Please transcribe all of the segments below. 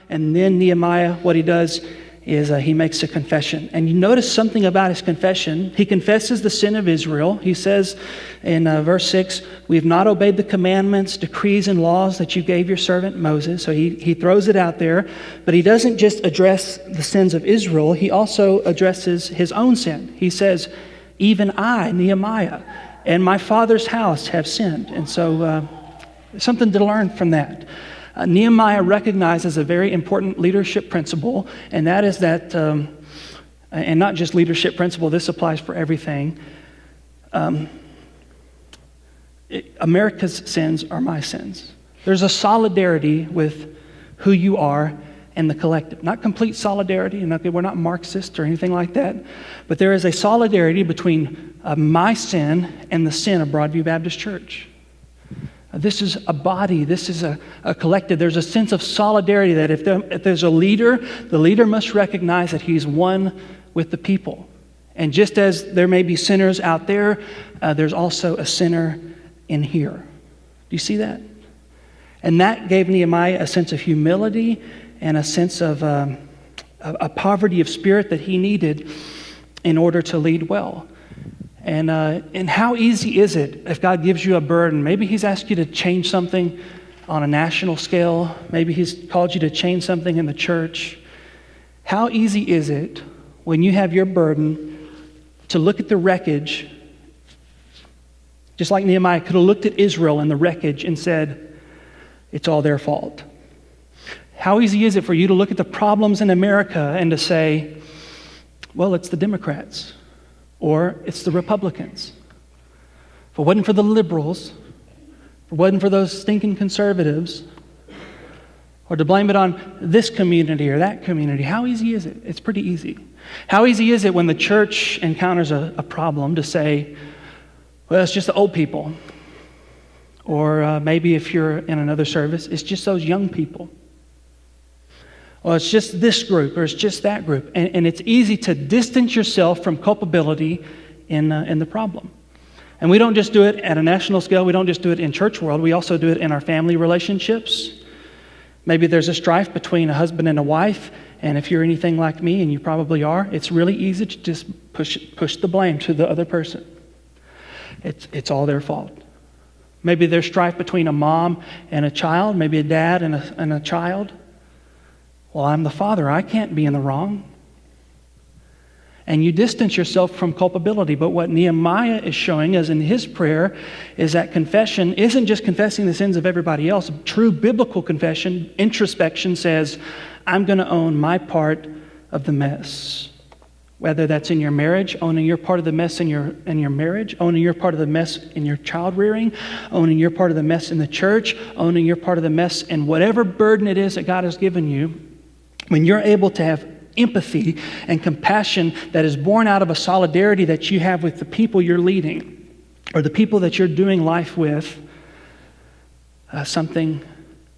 And then Nehemiah, what he does is he makes a confession. And you notice something about his confession. He confesses the sin of Israel. He says in verse 6, "We have not obeyed the commandments, decrees, and laws that you gave your servant Moses." So he throws it out there. But he doesn't just address the sins of Israel. He also addresses his own sin. He says, "Even I, Nehemiah, and my father's house have sinned." And so something to learn from that. Nehemiah recognizes a very important leadership principle, and that is that, and not just leadership principle, this applies for everything. America's sins are my sins. There's a solidarity with who you are and the collective. Not complete solidarity, and we're not Marxist or anything like that, but there is a solidarity between my sin and the sin of Broadview Baptist Church. This is a body. This is a collective. There's a sense of solidarity that if there's a leader, the leader must recognize that he's one with the people. And just as there may be sinners out there, there's also a sinner in here. Do you see that? And that gave Nehemiah a sense of humility and a sense of a poverty of spirit that he needed in order to lead well. And how easy is it if God gives you a burden? Maybe He's asked you to change something on a national scale. Maybe He's called you to change something in the church. How easy is it when you have your burden to look at the wreckage, just like Nehemiah could have looked at Israel and the wreckage and said, it's all their fault? How easy is it for you to look at the problems in America and to say, well, it's the Democrats, or it's the Republicans. If it wasn't for the liberals, if it wasn't for those stinking conservatives, or to blame it on this community or that community, how easy is it? It's pretty easy. How easy is it when the church encounters a problem to say, well, it's just the old people. Or maybe if you're in another service, it's just those young people. Or it's just this group, or it's just that group. And it's easy to distance yourself from culpability in the problem. And we don't just do it at a national scale. We don't just do it in church world. We also do it in our family relationships. Maybe there's a strife between a husband and a wife. And if you're anything like me, and you probably are, it's really easy to just push the blame to the other person. It's all their fault. Maybe there's strife between a mom and a child, maybe a dad and a child. Well, I'm the father. I can't be in the wrong. And you distance yourself from culpability. But what Nehemiah is showing us in his prayer is that confession isn't just confessing the sins of everybody else. True biblical confession, introspection says, I'm going to own my part of the mess. Whether that's in your marriage, owning your part of the mess in your marriage, owning your part of the mess in your child rearing, owning your part of the mess in the church, owning your part of the mess in whatever burden it is that God has given you. When you're able to have empathy and compassion that is born out of a solidarity that you have with the people you're leading or the people that you're doing life with, something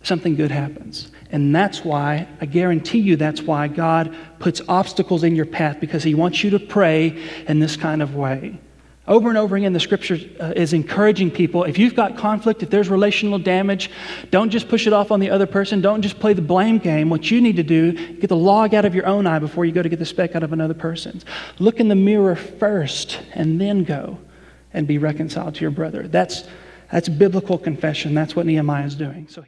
good happens. And that's why, I guarantee you, that's why God puts obstacles in your path, because He wants you to pray in this kind of way. Over and over again, the Scripture is encouraging people. If you've got conflict, if there's relational damage, don't just push it off on the other person. Don't just play the blame game. What you need to do, get the log out of your own eye before you go to get the speck out of another person's. Look in the mirror first, and then go and be reconciled to your brother. That's biblical confession. That's what Nehemiah is doing. So